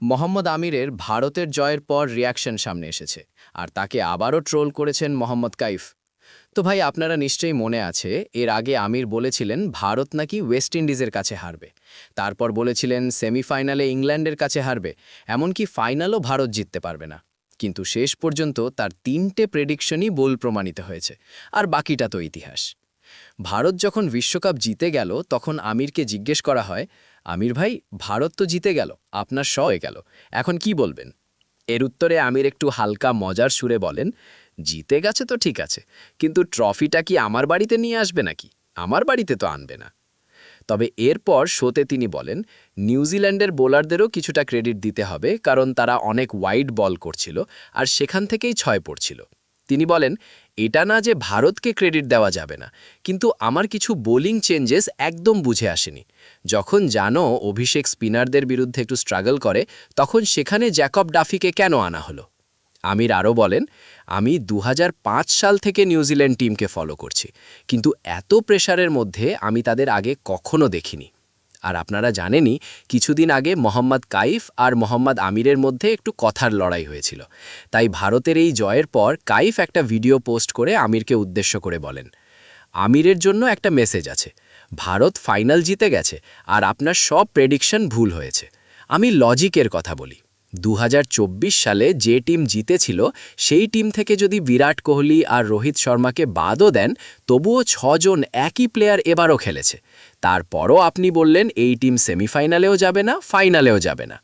মোহাম্মদ আমিরের ভারতের জয়ের পর রিয়াকশন সামনে এসেছে আর তাকে আবারও ট্রোল করেছেন মোহাম্মদ কাইফ। তো ভাই, আপনারা নিশ্চয়ই মনে আছে এর আগে আমির বলেছিলেন ভারত নাকি ওয়েস্ট ইন্ডিজের কাছে হারবে, তারপর বলেছিলেন সেমিফাইনালে ইংল্যান্ডের কাছে হারবে, এমনকি ফাইনালও ভারত জিততে পারবে না। কিন্তু শেষ পর্যন্ত তার 3টে প্রেডিকশনই ভুল প্রমাণিত হয়েছে, আর বাকিটা তো ইতিহাস। ভারত যখন বিশ্বকাপ জিতে গেল তখন আমিরকে জিজ্ঞেস করা হয়, আমির ভাই, ভারত তো জিতে গেল, আপনার হয়ে গেল, এখন কি বলবেন? এর উত্তরে আমির একটু হালকা মজার সুরে বলেন, জিতে গেছে তো ঠিক আছে, কিন্তু ট্রফিটা কি আমার বাড়িতে নিয়ে আসবে নাকি? আমার বাড়িতে তো আনবে না। তবে এরপর শোতে তিনি বলেন, নিউজিল্যান্ডের বোলারদেরও কিছুটা ক্রেডিট দিতে হবে, কারণ তারা অনেক ওয়াইড বল করছিল আর সেখান থেকেই ছয় পড়ছিল। তিনি বলেন, এটা না যে ভারতকে ক্রেডিট দেওয়া যাবে না, কিন্তু আমার কিছু বোলিং চেঞ্জেস একদম বুঝে আসেনি। যখন জানো অভিষেক স্পিনারদের বিরুদ্ধে একটু স্ট্রাগল করে, তখন সেখানে জ্যাকব ডাফিকে কেন আনা হলো? আমির আরও বলেন, আমি ২০০৫ সাল থেকে নিউজিল্যান্ড টিমকে ফলো করছি, কিন্তু এত প্রেশারের মধ্যে আমি তাদের আগে কখনো দেখিনি। আর আপনারা জানেনই, কিছুদিন আগে মোহাম্মদ কাইফ আর মোহাম্মদ আমিরের মধ্যে একটু কথার লড়াই হয়েছিল। তাই ভারতের এই জয়ের পর কাইফ একটা ভিডিও পোস্ট করে আমিরকে উদ্দেশ্য করে বলেন, আমিরের জন্য একটা মেসেজ আছে, ভারত ফাইনাল জিতে গেছে আর আপনার সব প্রেডিকশন ভুল হয়েছে। আমি লজিকের কথা বলি, ২০২৪ সালে যে টিম জিতেছিল সেই টিম থেকে যদি বিরাট কোহলি আর রোহিত শর্মাকে বাদও দেন, তবুও ৬জন একই প্লেয়ার এবারও খেলেছে। তারপরও আপনি বললেন এই টিম সেমিফাইনালেও যাবে না, ফাইনালেও যাবে না।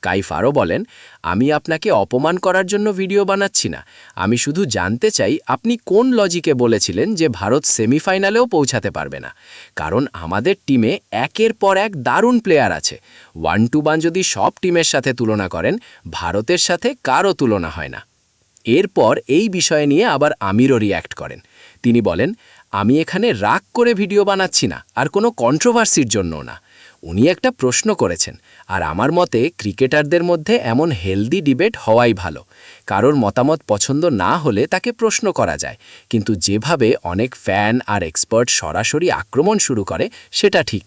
কাইফ আরও বলেন, আমি আপনাকে অপমান করার জন্য ভিডিও বানাচ্ছি না, আমি শুধু জানতে চাই আপনি কোন লজিকে বলেছিলেন যে ভারত সেমিফাইনালেও পৌঁছাতে পারবে না, কারণ আমাদের টিমে একের পর এক দারুণ প্লেয়ার আছে। 1-2 যদি সব টিমের সাথে তুলনা করেন, ভারতের সাথে কারও তুলনা হয় না। এরপর এই বিষয় নিয়ে আবার আমিরও রিয়্যাক্ট করেন। তিনি বলেন, আমি এখানে রাগ করে ভিডিও বানাচ্ছি না, আর কোনো কন্ট্রোভার্সির জন্যও না। উনি একটা প্রশ্ন করেছেন, আর আমার মতে ক্রিকেটারদের মধ্যে এমন হেলদি ডিবেট হওয়াই ভালো। কারোর মতামত পছন্দ না হলে তাকে প্রশ্ন করা যায়, কিন্তু যেভাবে অনেক ফ্যান আর এক্সপার্ট সরাসরি আক্রমণ শুরু করে, সেটা ঠিক না।